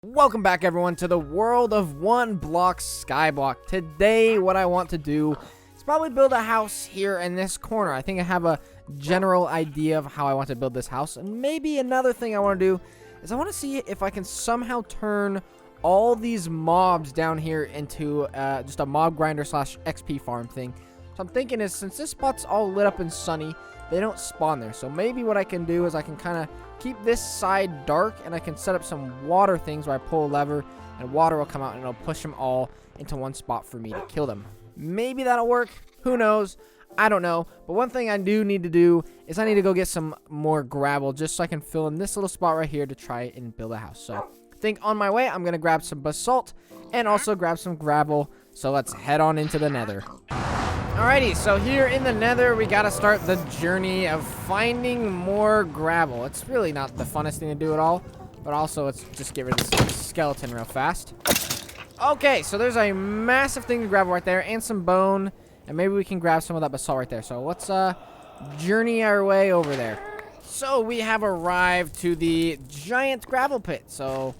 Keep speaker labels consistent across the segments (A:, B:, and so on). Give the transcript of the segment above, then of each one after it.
A: Welcome back, everyone, to the world of one block Skyblock. Today, what I want to do is probably build a house here in this corner. I think I have a general idea of how I want to build this house. And maybe another thing I want to do is I want to see if I can somehow turn all these mobs down here into just a mob grinder slash XP farm thing. So I'm thinking is, since this spot's all lit up and sunny, they don't spawn there. So maybe what I can do is I can kind of keep this side dark, and I can set up some water things where I pull a lever and water will come out and it'll push them all into one spot for me to kill them. Maybe that'll work. Who knows? I don't know. But one thing I do need to do is I need to go get some more gravel just so I can fill in this little spot right here to try and build a house. So I think on my way, I'm going to grab some basalt and also grab some gravel. So let's head on into the Nether. Alrighty, so here in the Nether, we gotta start the journey of finding more gravel. It's really not the funnest thing to do at all, but also let's just get rid of this skeleton real fast. Okay, so there's a massive thing of gravel right there and some bone, and maybe we can grab some of that basalt right there. So let's journey our way over there. So we have arrived to the giant gravel pit. So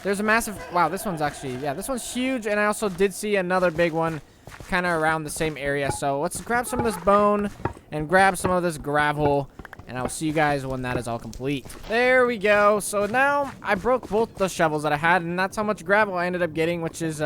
A: there's a massive, wow, this one's actually, yeah, this one's huge, and I also did see another big one kind of around the same area. So let's grab some of this bone and grab some of this gravel, and I'll see you guys when that is all complete. There we go. So now I broke both the shovels that I had, and that's how much gravel I ended up getting, which is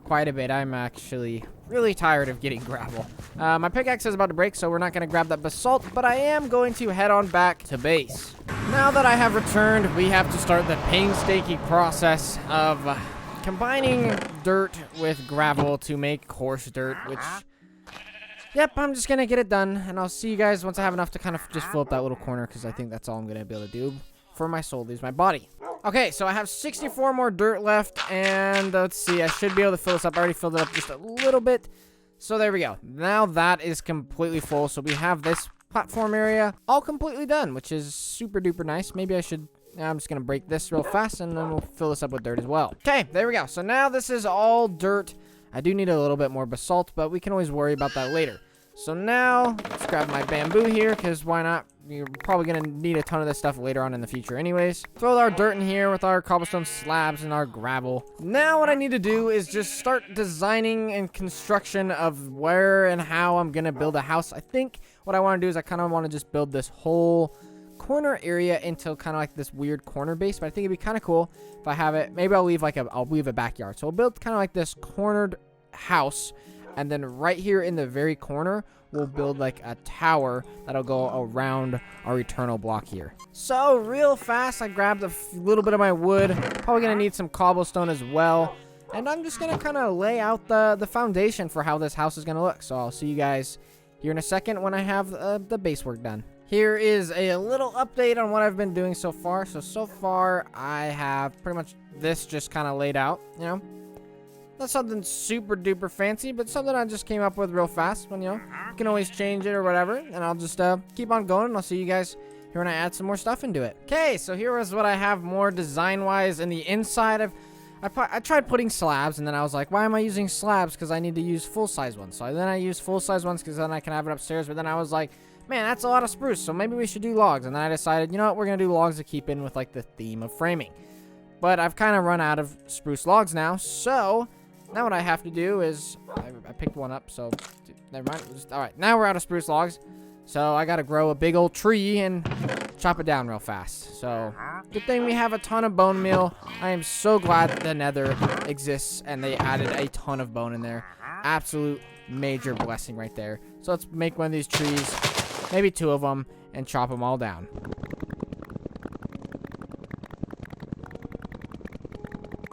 A: quite a bit. I'm actually really tired of getting gravel. My pickaxe is about to break, so we're not going to grab that basalt, but I am going to head on back to base. Now that I have returned, we have to start the painstaking process of combining dirt with gravel to make coarse dirt, which, yep, I'm just going to get it done, and I'll see you guys once I have enough to kind of just fill up that little corner, because I think that's all I'm going to be able to do before my soul leaves my body. Okay, so I have 64 more dirt left, and let's see, I should be able to fill this up. I already filled it up just a little bit, so there we go. Now that is completely full, so we have this platform area all completely done, which is super duper nice. Maybe I should, I'm just going to break this real fast, and then we'll fill this up with dirt as well. Okay, there we go. So now this is all dirt. I do need a little bit more basalt, but we can always worry about that later. So now, let's grab my bamboo here, because why not? You're probably going to need a ton of this stuff later on in the future anyways. Throw our dirt in here with our cobblestone slabs and our gravel. Now what I need to do is just start designing and construction of where and how I'm going to build a house. I think what I want to do is I kind of want to just build this whole corner area into kind of like this weird corner base, but I think it'd be kind of cool if I have it. Maybe I'll leave like I'll leave a backyard. So I'll build kind of like this cornered house, and then right here in the very corner, we'll build like a tower that'll go around our eternal block here. So real fast, I grabbed a little bit of my wood. Probably gonna need some cobblestone as well, and I'm just gonna kind of lay out the foundation for how this house is gonna look. So I'll see you guys here in a second when I have the base work done. Here is a little update on what I've been doing so far. So far, I have pretty much this just kind of laid out, you know. Not something super duper fancy, but something I just came up with real fast. When, you know, you can always change it or whatever. And I'll just keep on going, and I'll see you guys here when I add some more stuff into it. Okay, so here is what I have more design-wise in the inside. I tried putting slabs, and then I was like, why am I using slabs? Because I need to use full-size ones. So then I used full-size ones because then I can have it upstairs. But then I was like, man, that's a lot of spruce, so maybe we should do logs. And then I decided, you know what, we're going to do logs to keep in with, like, the theme of framing. But I've kind of run out of spruce logs now, so now what I have to do is, I picked one up, so never mind. All right, now we're out of spruce logs, so I got to grow a big old tree and chop it down real fast. So good thing we have a ton of bone meal. I am so glad the Nether exists, and they added a ton of bone in there. Absolute major blessing right there. So let's make one of these trees, maybe two of them, and chop them all down.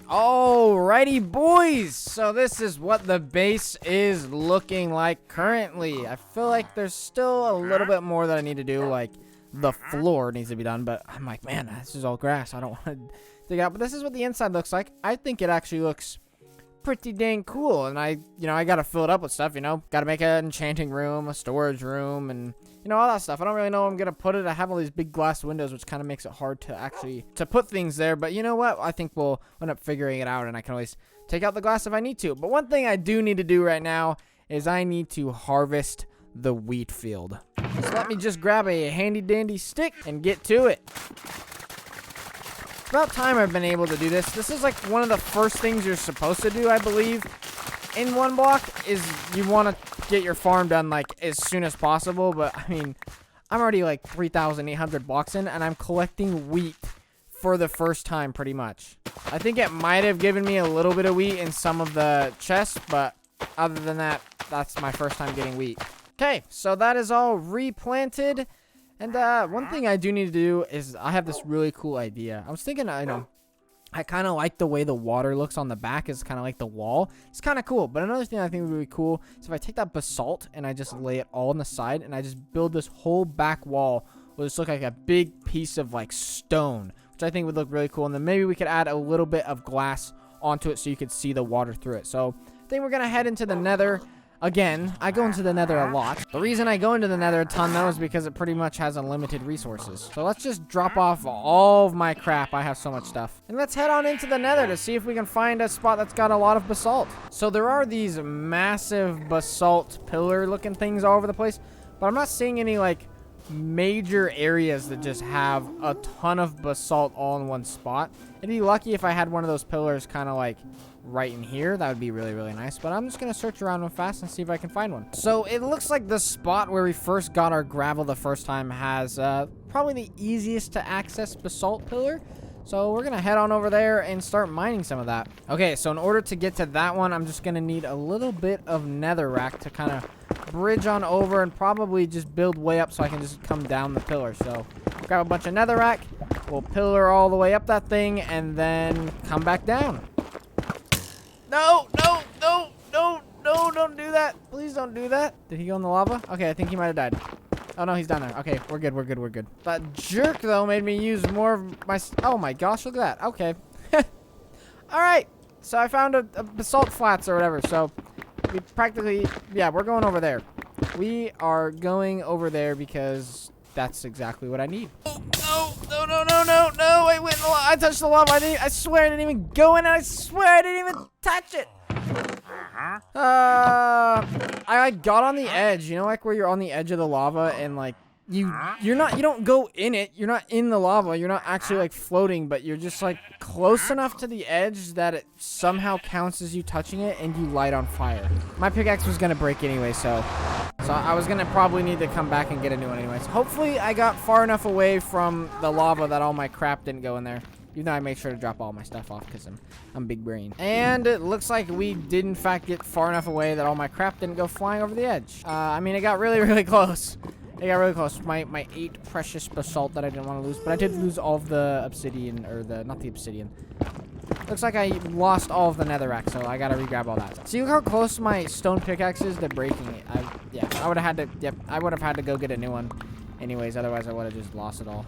A: Alrighty, boys. So this is what the base is looking like currently. I feel like there's still a little bit more that I need to do, like the floor needs to be done, but I'm like, man, this is all grass. I don't want to dig out, but this is what the inside looks like. I think it actually looks pretty dang cool, and I gotta fill it up with stuff, you know. Gotta make an enchanting room, a storage room, and you know, all that stuff. I don't really know where I'm gonna put it. I have all these big glass windows, which kind of makes it hard to actually put things there, but you know what, I think we'll end up figuring it out, and I can always take out the glass if I need to. But one thing I do need to do right now is I need to harvest the wheat field. So let me just grab a handy dandy stick and get to it. about time I've been able to do this. This is like one of the first things you're supposed to do, I believe, in one block, is you want to get your farm done like as soon as possible. But I mean, I'm already like 3,800 blocks in, and I'm collecting wheat for the first time pretty much. I think it might have given me a little bit of wheat in some of the chests, but other than that, that's my first time getting wheat. Okay, so that is all replanted. And one thing I do need to do is I have this really cool idea. I was thinking, I kind of like the way the water looks on the back. Is kind of like the wall. It's kind of cool. But another thing I think would be really cool is if I take that basalt and I just lay it all on the side and I just build this whole back wall, will just look like a big piece of like stone, which I think would look really cool. And then maybe we could add a little bit of glass onto it so you could see the water through it. So I think we're gonna head into the Nether. Again, I go into the Nether a lot. The reason I go into the Nether a ton, though, is because it pretty much has unlimited resources. So let's just drop off all of my crap. I have so much stuff. And let's head on into the Nether to see if we can find a spot that's got a lot of basalt. So there are these massive basalt pillar-looking things all over the place, but I'm not seeing any, like, major areas that just have a ton of basalt all in one spot. I'd be lucky if I had one of those pillars kind of, like, right in here. That would be really, really nice. But I'm just going to search around real fast and see if I can find one. So it looks like the spot where we first got our gravel the first time has probably the easiest to access basalt pillar. So we're going to head on over there and start mining some of that. Okay, so in order to get to that one, I'm just going to need a little bit of netherrack to kind of bridge on over and probably just build way up so I can just come down the pillar. So grab a bunch of netherrack. We'll pillar all the way up that thing and then come back down. No, don't do that. Please don't do that. Did he go in the lava? Okay, I think he might have died. Oh, no, he's down there. Okay, we're good. That jerk, though, made me use more of my... Oh, my gosh, look at that. Okay. All right. So I found a basalt flats or whatever. So we practically... Yeah, we're going over there. We are going over there because that's exactly what I need. No. I went in the lava. I touched the lava. I swear I didn't even go in, and I swear I didn't even touch it. I got on the edge, you know, like where you're on the edge of the lava and like you don't go in it, you're not in the lava, you're not actually like floating, but you're just like close enough to the edge that it somehow counts as you touching it and you light on fire. My pickaxe was gonna break anyway, so I was gonna probably need to come back and get a new one anyways. Hopefully I got far enough away from the lava that all my crap didn't go in there. Even though I make sure to drop all my stuff off because I'm big brain. And it looks like we did in fact get far enough away that all my crap didn't go flying over the edge. I mean, it got really, really close. It got really close. My 8 precious basalt that I didn't want to lose. But I did lose all of the obsidian, or not the obsidian. Looks like I lost all of the netherrack, so I gotta re-grab all that. See how close my stone pickaxe is to breaking it? I would have had to go get a new one. Anyways, otherwise I would have just lost it all.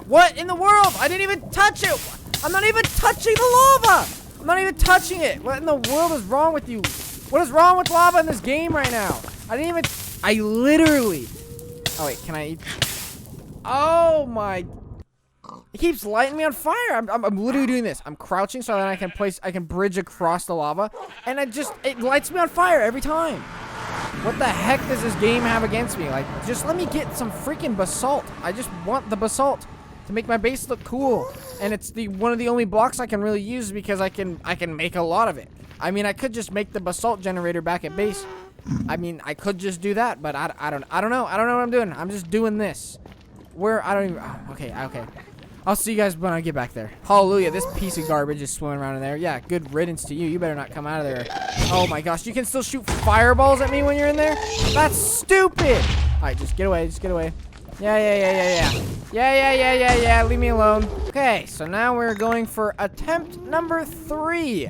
A: What in the world? I didn't even touch it! I'm not even touching the lava! I'm not even touching it! What in the world is wrong with you? What is wrong with lava in this game right now? I literally... Oh wait, can I eat? Oh my... It keeps lighting me on fire! I'm literally doing this. I'm crouching so that I can bridge across the lava, and it lights me on fire every time. What the heck does this game have against me? Like, just let me get some freaking basalt. I just want the basalt to make my base look cool. And it's one of the only blocks I can really use because I can make a lot of it. I mean, I could just make the basalt generator back at base. I mean, I could just do that, but I don't know. I don't know what I'm doing. I'm just doing this. Okay. I'll see you guys when I get back there. Hallelujah, this piece of garbage is swimming around in there. Yeah, good riddance to you. You better not come out of there. Oh my gosh, you can still shoot fireballs at me when you're in there? That's stupid! Alright, just get away. Yeah. Leave me alone. Okay, so now we're going for attempt number 3.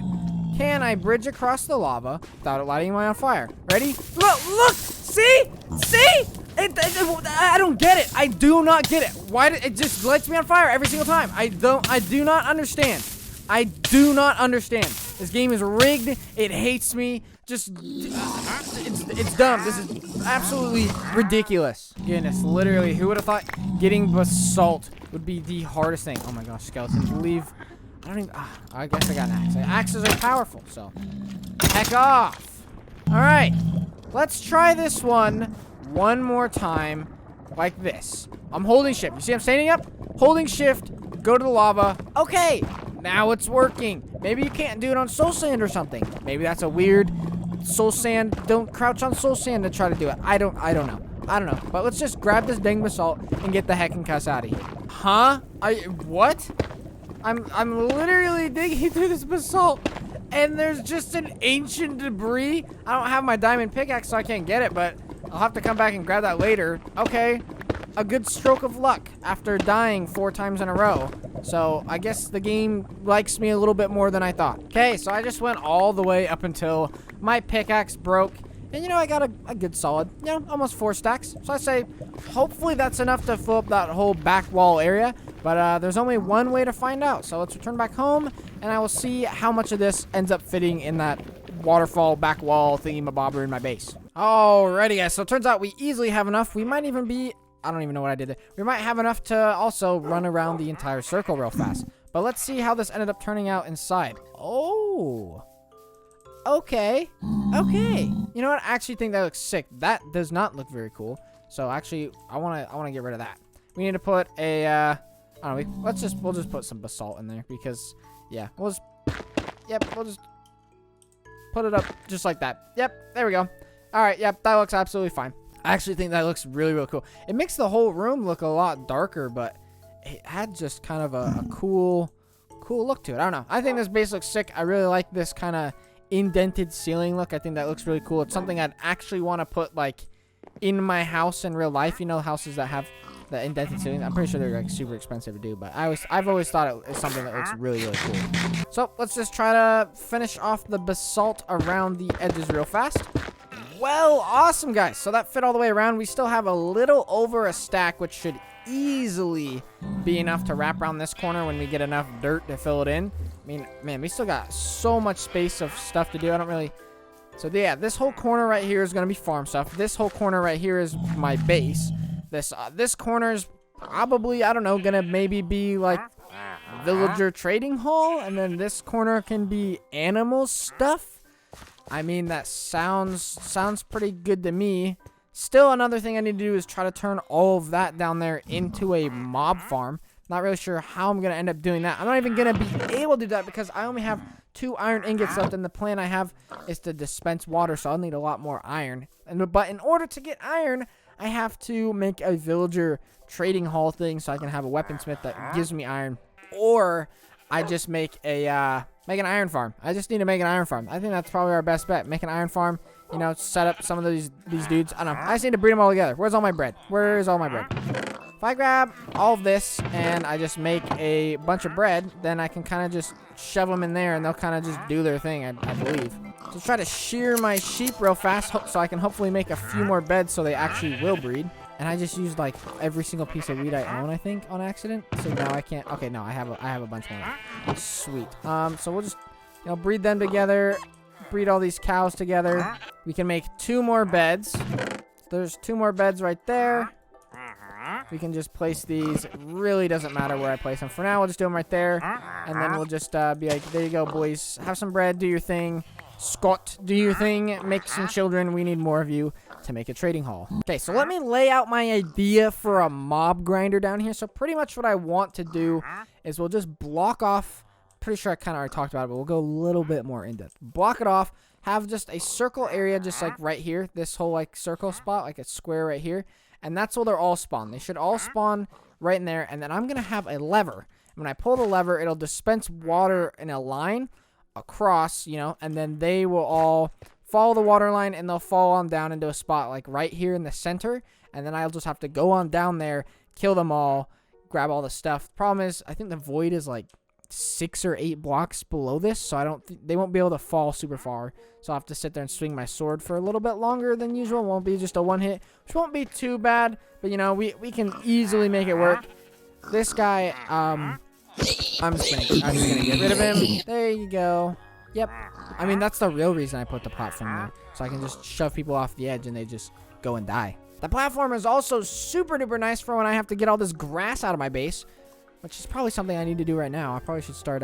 A: Can I bridge across the lava without it lighting me on fire? Ready? Look! See? I don't get it. I do not get it. Why did it just lights me on fire every single time? I do not understand. This game is rigged. It hates me. It's dumb. This is absolutely ridiculous. Goodness, literally, who would have thought getting basalt would be the hardest thing? Oh my gosh, skeletons, leave. I guess I got an axe. Axes are powerful, so heck off. All right, let's try this one more time like this. I'm holding shift. You see I'm standing up? Holding shift, go to the lava. Okay, now it's working. Maybe you can't do it on soul sand or something. Maybe that's a weird soul sand. Don't crouch on soul sand to try to do it. I don't know. But let's just grab this dang basalt and get the heck and cuss out of here. Huh? What? I'm literally digging through this basalt, and there's just an ancient debris. I don't have my diamond pickaxe, so I can't get it, but I'll have to come back and grab that later. Okay, a good stroke of luck after dying 4 times in a row. So I guess the game likes me a little bit more than I thought. Okay, so I just went all the way up until my pickaxe broke. And, you know, I got a good solid, you know, almost 4 stacks. So I say, hopefully that's enough to fill up that whole back wall area. But there's only one way to find out. So let's return back home, and I will see how much of this ends up fitting in that waterfall back wall thingy-mabobber in my base. Alrighty, guys. So it turns out we easily have enough. We might even be... I don't even know what I did there. We might have enough to also run around the entire circle real fast. But let's see how this ended up turning out inside. Oh... Okay. You know what? I actually think that looks sick. That does not look very cool. So actually, I wanna get rid of that. We need to put a I don't know. We'll just put some basalt in there because yeah, we'll just put it up just like that. Yep, there we go. All right, yep, that looks absolutely fine. I actually think that looks really, really cool. It makes the whole room look a lot darker, but it had just kind of a cool look to it. I don't know. I think this base looks sick. I really like this kind of indented ceiling look. I think that looks really cool. It's something I'd actually want to put like in my house in real life. You know, houses that have the indented ceilings. I'm pretty sure they're like super expensive to do, but I've always thought it's something that looks really, really cool. So let's just try to finish off the basalt around the edges real fast. Well, awesome, guys. So that fit all the way around. We still have a little over a stack, which should easily be enough to wrap around this corner when we get enough dirt to fill it in. I mean, man, we still got so much space of stuff to do. I don't really... So, yeah, this whole corner right here is going to be farm stuff. This whole corner right here is my base. This corner is probably, I don't know, going to maybe be like villager trading hall. And then this corner can be animal stuff. I mean, that sounds pretty good to me. Still, another thing I need to do is try to turn all of that down there into a mob farm. Not really sure how I'm going to end up doing that. I'm not even going to be able to do that because I only have 2 iron ingots left, and the plan I have is to dispense water, so I'll need a lot more iron. But in order to get iron, I have to make a villager trading hall thing so I can have a weaponsmith that gives me iron. Or I just make an iron farm. I just need to make an iron farm. I think that's probably our best bet. Make an iron farm. You know, set up some of these dudes. I don't know. I just need to breed them all together. Where's all my bread? Where's all my bread? If I grab all of this and I just make a bunch of bread, then I can kind of just shove them in there and they'll kind of just do their thing, I believe. So try to shear my sheep real fast so I can hopefully make a few more beds so they actually will breed. And I just used like every single piece of wheat I own, I think, on accident. So now I can't. Okay, no, I have a bunch more. Sweet. So we'll just, you know, breed them together. Breed all these cows together. We can make 2 more beds. There's 2 more beds right there. We can just place these. It really doesn't matter where I place them. For now, we'll just do them right there. And then we'll just be like, there you go, boys. Have some bread. Do your thing. Scott, do your thing. Make some children. We need more of you to make a trading hall. Okay, so let me lay out my idea for a mob grinder down here. So pretty much what I want to do is we'll just block off. Pretty sure I kind of already talked about it, but we'll go a little bit more in depth. Block it off. Have just a circle area just like right here. This whole like circle spot, like a square right here. And that's where they're all spawn. They should all spawn right in there. And then I'm going to have a lever. When I pull the lever, it'll dispense water in a line across, you know, and then they will all follow the water line and they'll fall on down into a spot like right here in the center. And then I'll just have to go on down there, kill them all, grab all the stuff. The problem is, I think the void is like 6 or 8 blocks below this, so they won't be able to fall super far. So I'll have to sit there and swing my sword for a little bit longer than usual. It won't be just a one hit, which won't be too bad, but you know, we can easily make it work. This guy, I'm just gonna get rid of him. There you go. Yep. I mean, that's the real reason I put the platform there, so I can just shove people off the edge and they just go and die. The platform is also super duper nice for when I have to get all this grass out of my base, which is probably something I need to do right now. I probably should start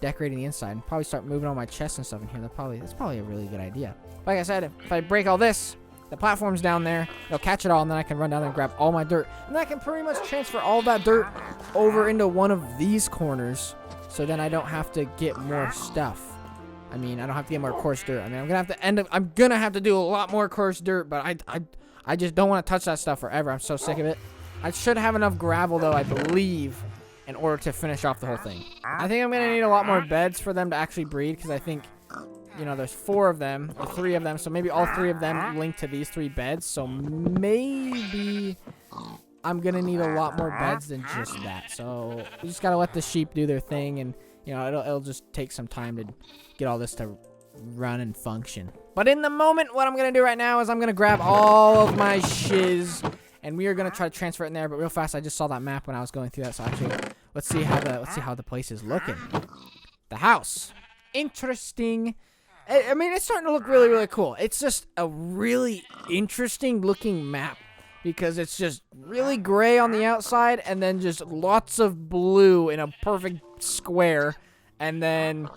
A: decorating the inside. Probably start moving all my chests and stuff in here. That's probably a really good idea. Like I said, if I break all this, The platform's down there. It'll catch it all, and then I can run down there and grab all my dirt. And then I can pretty much transfer all that dirt over into one of these corners, so then I don't have to get more stuff. I mean, I don't have to get more coarse dirt. I mean, I'm gonna have to do a lot more coarse dirt, but I just don't want to touch that stuff forever. I'm so sick of it. I should have enough gravel, though, I believe, in order to finish off the whole thing. I think I'm gonna need a lot more beds for them to actually breed, because I think, you know, there's 4 of them, or 3 of them, so maybe all 3 of them link to these 3 beds, so maybe I'm gonna need a lot more beds than just that. So we just gotta let the sheep do their thing, and, you know, it'll just take some time to get all this to run and function. But in the moment, what I'm gonna do right now is I'm gonna grab all of my shiz, and we are gonna try to transfer it in there. But real fast, I just saw that map when I was going through that, so actually, let's see how the place is looking. The house, interesting. I mean, it's starting to look really, really cool. It's just a really interesting looking map, because it's just really gray on the outside and then just lots of blue in a perfect square, and then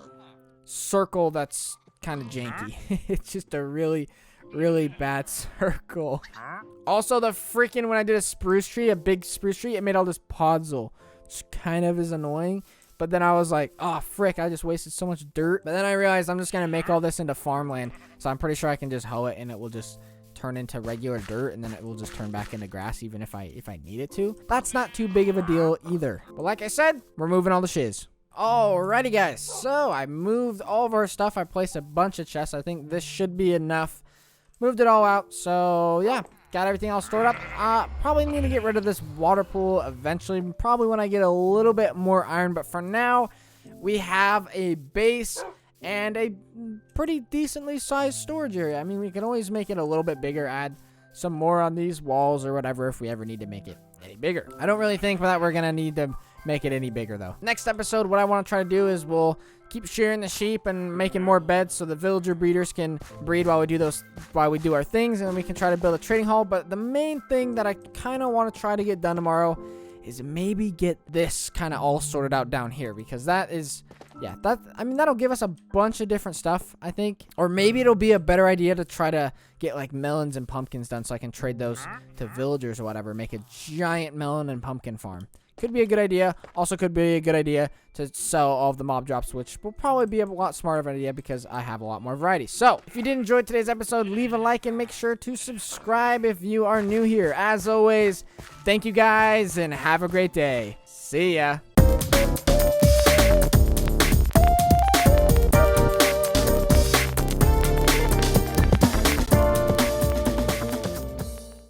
A: circle that's kind of janky. It's just a really, really bad circle. Also, when I did a big spruce tree, it made all this podzol, which kind of is annoying. But then I was like, oh, frick, I just wasted so much dirt. But then I realized I'm just going to make all this into farmland. So I'm pretty sure I can just hoe it, and it will just turn into regular dirt, and then it will just turn back into grass even if I need it to. That's not too big of a deal either. But like I said, we're moving all the shiz. Alrighty, guys. So I moved all of our stuff. I placed a bunch of chests. I think this should be enough. Moved it all out. So, yeah. Got everything all stored up. Probably need to get rid of this water pool eventually. Probably when I get a little bit more iron. But for now, we have a base and a pretty decently sized storage area. I mean, we can always make it a little bit bigger. Add some more on these walls or whatever if we ever need to make it any bigger. I don't really think that we're going to need to make it any bigger, though. Next episode, what I want to try to do is we'll keep shearing the sheep and making more beds so the villager breeders can breed while we do our things, and we can try to build a trading hall. But the main thing that I kind of want to try to get done tomorrow is maybe get this kind of all sorted out down here, because that is, yeah, that'll give us a bunch of different stuff, I think. Or maybe it'll be a better idea to try to get like melons and pumpkins done so I can trade those to villagers or whatever, make a giant melon and pumpkin farm. Could be a good idea. Also could be a good idea to sell all of the mob drops, which will probably be a lot smarter of an idea because I have a lot more variety. So, if you did enjoy today's episode, leave a like and make sure to subscribe if you are new here. As always, thank you guys and have a great day. See ya.